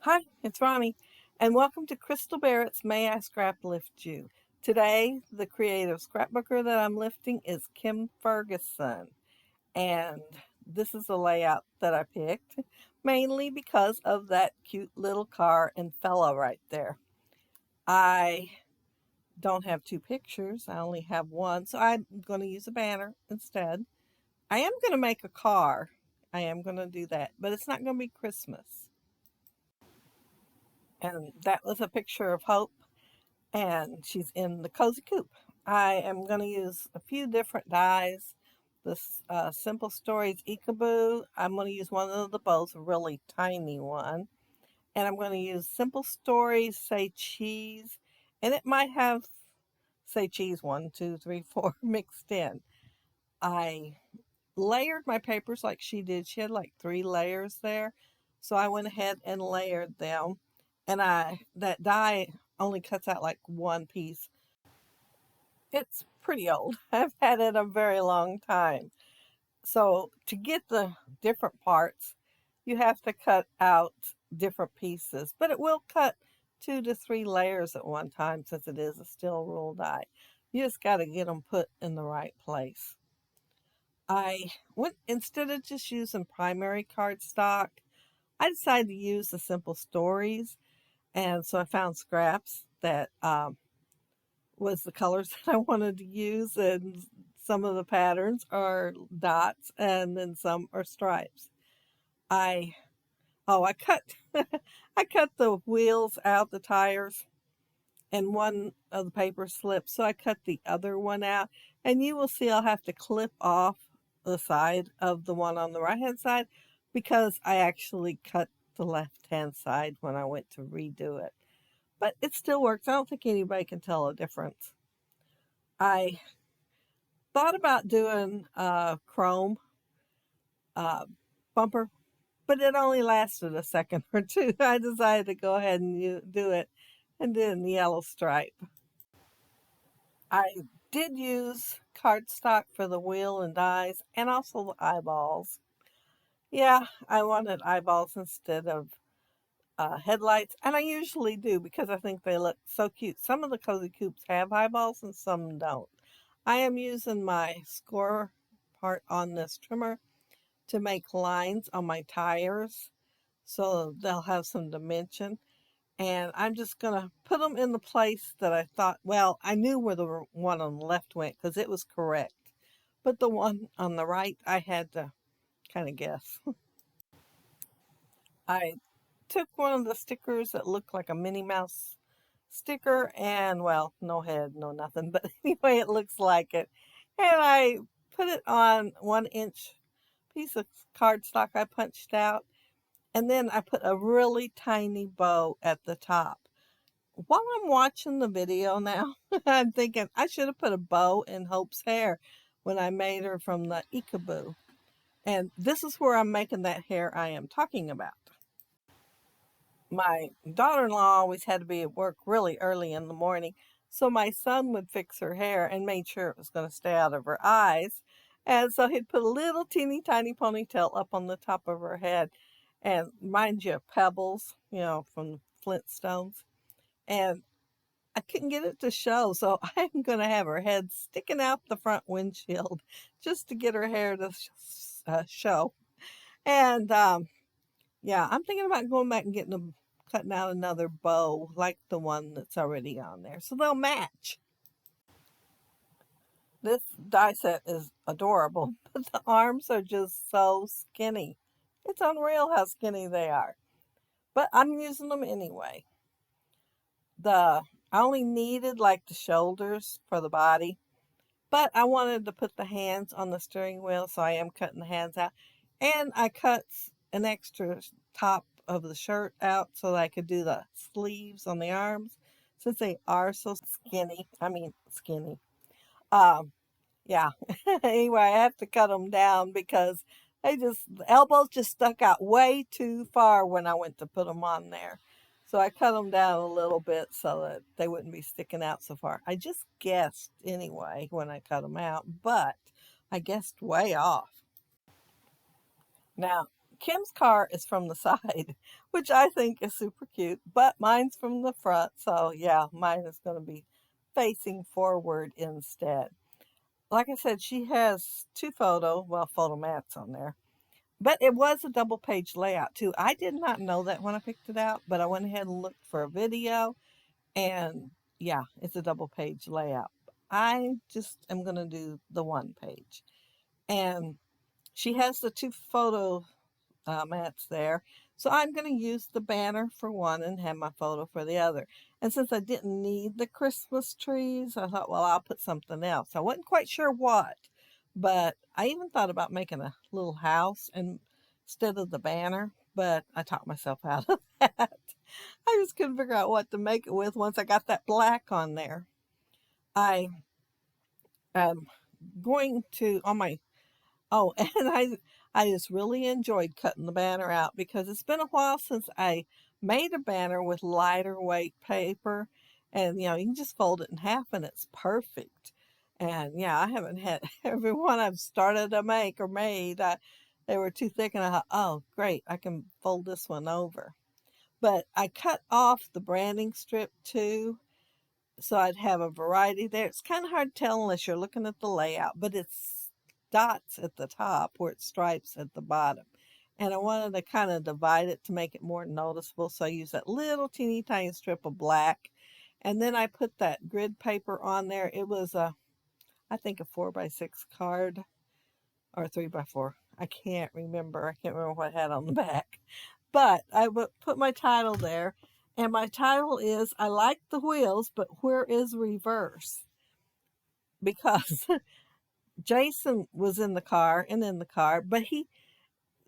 Hi, it's Ronnie, and welcome to Crystal Barrett's May I Scraplift You. Today, the creative scrapbooker that I'm lifting is Kim Ferguson, and this is a layout that I picked mainly because of that cute little car and fella right there. I don't have two pictures, I only have one, so I'm going to use a banner instead. I am going to make a car. I am going to do that, but it's not going to be Christmas. And that was a picture of Hope, and she's in the cozy coop. I am going to use a few different dies. This Simple Stories Ikaboo, I'm going to use one of the bows, a really tiny one. And I'm going to use Simple Stories Say Cheese, and it might have Say Cheese 1, 2, 3, 4 mixed in. I layered my papers like she did. She had like 3 layers there. So I went ahead and layered them. And that die only cuts out like one piece. It's pretty old. I've had it a very long time. So to get the different parts, you have to cut out different pieces, but it will cut 2 to 3 layers at one time since it is a steel rule die. You just got to get them put in the right place. I went, instead of just using primary cardstock, I decided to use the Simple Stories. And so I found scraps that was the colors that I wanted to use, and some of the patterns are dots, and then some are stripes. I I cut I cut the wheels out, the tires, and one of the paper slipped, so I cut the other one out. And you will see I'll have to clip off the side of the one on the right hand side because I actually cut the left hand side when I went to redo it. But it still works. I don't think anybody can tell a difference. I thought about doing a chrome uh, bumper, but it only lasted a second or two. I decided to go ahead and do it and then the yellow stripe. I did use cardstock for the wheel and dies and also the eyeballs. Yeah, I wanted eyeballs instead of headlights, and I usually do because I think they look so cute. Some of the cozy coops have eyeballs and some don't. I am using my score part on this trimmer to make lines on my tires so they'll have some dimension. And I'm just going to put them in the place that I thought, well, I knew where the one on the left went because it was correct. But the one on the right, I had to kind of guess. I took one of the stickers that looked like a Minnie Mouse sticker, and well, no head, no nothing, but anyway, it looks like it. And I put it on 1 inch piece of cardstock I punched out, and then I put a really tiny bow at the top. While I'm watching the video now, I'm thinking I should have put a bow in Hope's hair when I made her from the Ikaboo. And this is where I'm making that hair I am talking about. My daughter-in-law always had to be at work really early in the morning, so my son would fix her hair and made sure it was going to stay out of her eyes. And so he'd put a little teeny tiny ponytail up on the top of her head, and mind you, pebbles, from Flintstones. And I couldn't get it to show, so I'm going to have her head sticking out the front windshield just to get her hair to show. And yeah, I'm thinking about going back and cutting out another bow like the one that's already on there, so they'll match. This die set is adorable, but the arms are just so skinny. It's unreal how skinny they are, but I'm using them anyway. I only needed like the shoulders for the body, but I wanted to put the hands on the steering wheel, so I am cutting the hands out. And I cut an extra top of the shirt out so that I could do the sleeves on the arms since they are so skinny. I mean, skinny. Um, yeah. Anyway, I have to cut them down because the elbows just stuck out way too far when I went to put them on there. So I cut them down a little bit so that they wouldn't be sticking out so far. I just guessed anyway when I cut them out, but I guessed way off. Now, Kim's car is from the side, which I think is super cute, but mine's from the front. So yeah, mine is going to be facing forward instead. Like I said, she has two photo mats on there. But it was a double page layout too. I did not know that when I picked it out, but I went ahead and looked for a video, and yeah, it's a double page layout. I just am going to do the one page. And she has the two photo mats there. So I'm going to use the banner for one and have my photo for the other. And since I didn't need the Christmas trees, I thought, well, I'll put something else. I wasn't quite sure what, but I even thought about making a little house instead of the banner, but I talked myself out of that. I just couldn't figure out what to make it with once I got that black on there. I am going to, on my Oh, and I just really enjoyed cutting the banner out because it's been a while since I made a banner with lighter weight paper. And you can just fold it in half and it's perfect. And yeah, I haven't had every one I've started to make or made. They were too thick and I thought, oh, great, I can fold this one over. But I cut off the branding strip too, so I'd have a variety there. It's kind of hard to tell unless you're looking at the layout, but it's dots at the top where it's stripes at the bottom. And I wanted to kind of divide it to make it more noticeable. So I used that little teeny tiny strip of black. And then I put that grid paper on there. It was I think a 4x6 card or 3x4. I can't remember. I can't remember what I had on the back. But I would put my title there. And my title is, I like the wheels, but where is reverse? Because Jason was in the car and in the car, but he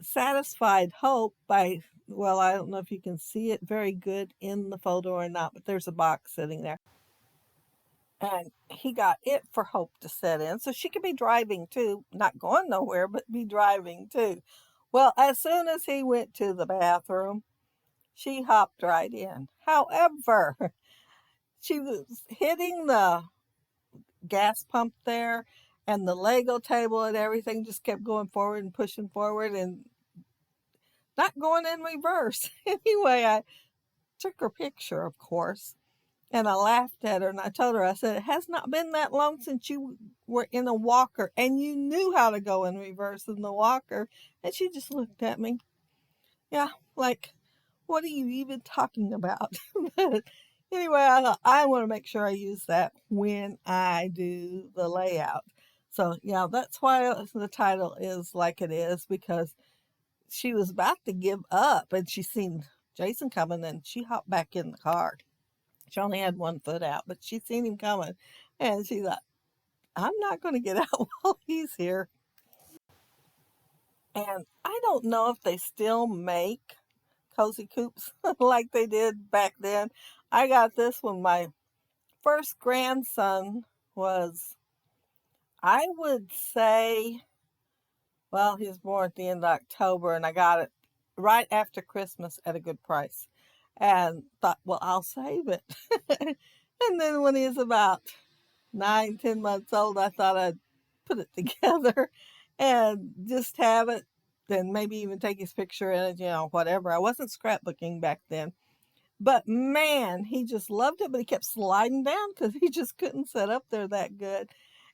satisfied Hope by, well, I don't know if you can see it very good in the photo or not, but there's a box sitting there. And he got it for Hope to sit in. So she could be driving too, not going nowhere, but be driving too. Well, as soon as he went to the bathroom, she hopped right in. However, she was hitting the gas pump there, and the Lego table and everything just kept going forward and pushing forward and not going in reverse. Anyway, I took her picture, of course, and I laughed at her and I told her, I said, it has not been that long since you were in a walker and you knew how to go in reverse in the walker. And she just looked at me. Yeah, like, what are you even talking about? But anyway, I thought I want to make sure I use that when I do the layout. So yeah, that's why the title is like it is, because she was about to give up and she seen Jason coming and she hopped back in the car. She only had one foot out, but she seen him coming and she thought, I'm not going to get out while he's here. And I don't know if they still make cozy coops like they did back then. I got this when my first grandson was, I would say, well, he was born at the end of October, and I got it right after Christmas at a good price. And thought, well, I'll save it. And then when he was about 9, 10 months old, I thought I'd put it together and just have it, then maybe even take his picture in it, whatever. I wasn't scrapbooking back then. But man, he just loved it, but he kept sliding down because he just couldn't sit up there that good.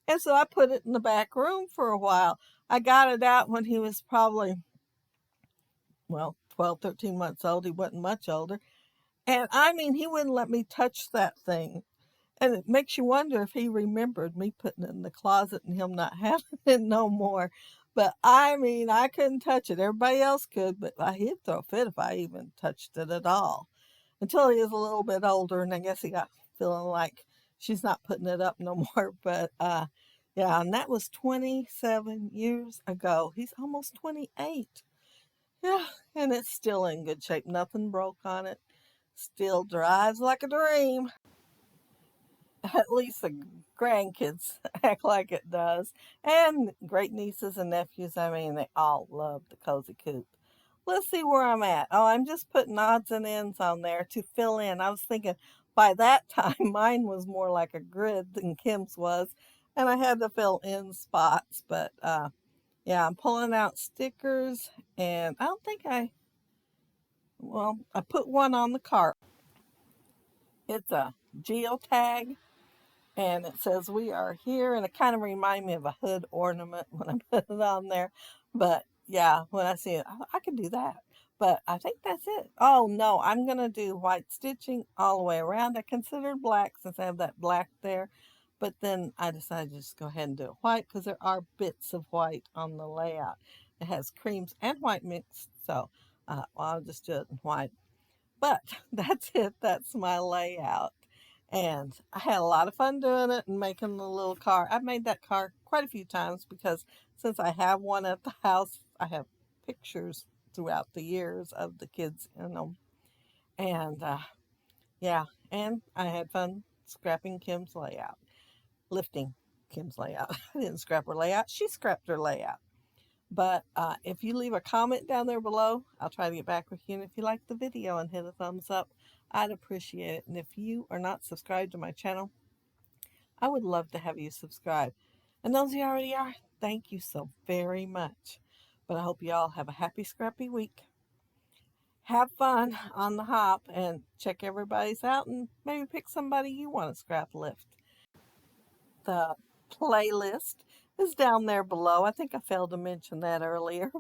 And so I put it in the back room for a while. I got it out when he was probably, well, 12, 13 months old. He wasn't much older. And I mean, he wouldn't let me touch that thing. And it makes you wonder if he remembered me putting it in the closet and him not having it no more. But I mean, I couldn't touch it. Everybody else could, but he'd throw a fit if I even touched it at all. Until he was a little bit older, and I guess he got feeling like she's not putting it up no more. But yeah, and that was 27 years ago. He's almost 28. Yeah, and it's still in good shape. Nothing broke on it. Still drives like a dream. At least the grandkids act like it does. And great nieces and nephews, I mean, they all love the Cozy Coop. Let's see where I'm at. Oh, I'm just putting odds and ends on there to fill in. I was thinking by that time, mine was more like a grid than Kim's was. And I had to fill in spots. But Yeah, I'm pulling out stickers, and I don't think I put one on the cart. It's a geotag, and it says we are here, and it kind of reminds me of a hood ornament when I put it on there. But yeah, when I see it, I can do that. But I think that's it. Oh no, I'm gonna do white stitching all the way around. I considered black since I have that black there, but then I decided to just go ahead and do it white because there are bits of white on the layout. It has creams and white mixed, so I'll just do it in white. But that's it. That's my layout. And I had a lot of fun doing it and making the little car. I've made that car quite a few times because since I have one at the house, I have pictures throughout the years of the kids in them. And yeah, and I had fun scrapping Kim's layout, lifting Kim's layout. I didn't scrap her layout, she scrapped her layout. But if you leave a comment down there below, I'll try to get back with you. And if you like the video and hit a thumbs up, I'd appreciate it. And if you are not subscribed to my channel, I would love to have you subscribe. And those who already are, thank you so very much. But I hope you all have a happy, scrappy week. Have fun on the hop and check everybody's out and maybe pick somebody you want to scrap lift. The playlist is down there below. I think I failed to mention that earlier,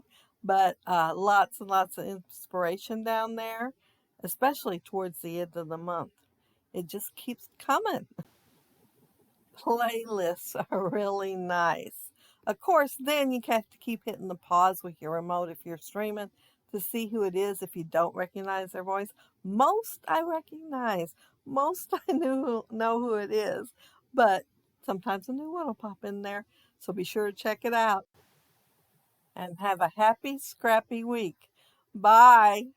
but lots and lots of inspiration down there, especially towards the end of the month. It just keeps coming. Playlists are really nice. Of course, then you have to keep hitting the pause with your remote if you're streaming to see who it is if you don't recognize their voice. Most I recognize. Most I know who it is. But sometimes a new one will pop in there. So be sure to check it out. And have a happy, scrappy week. Bye.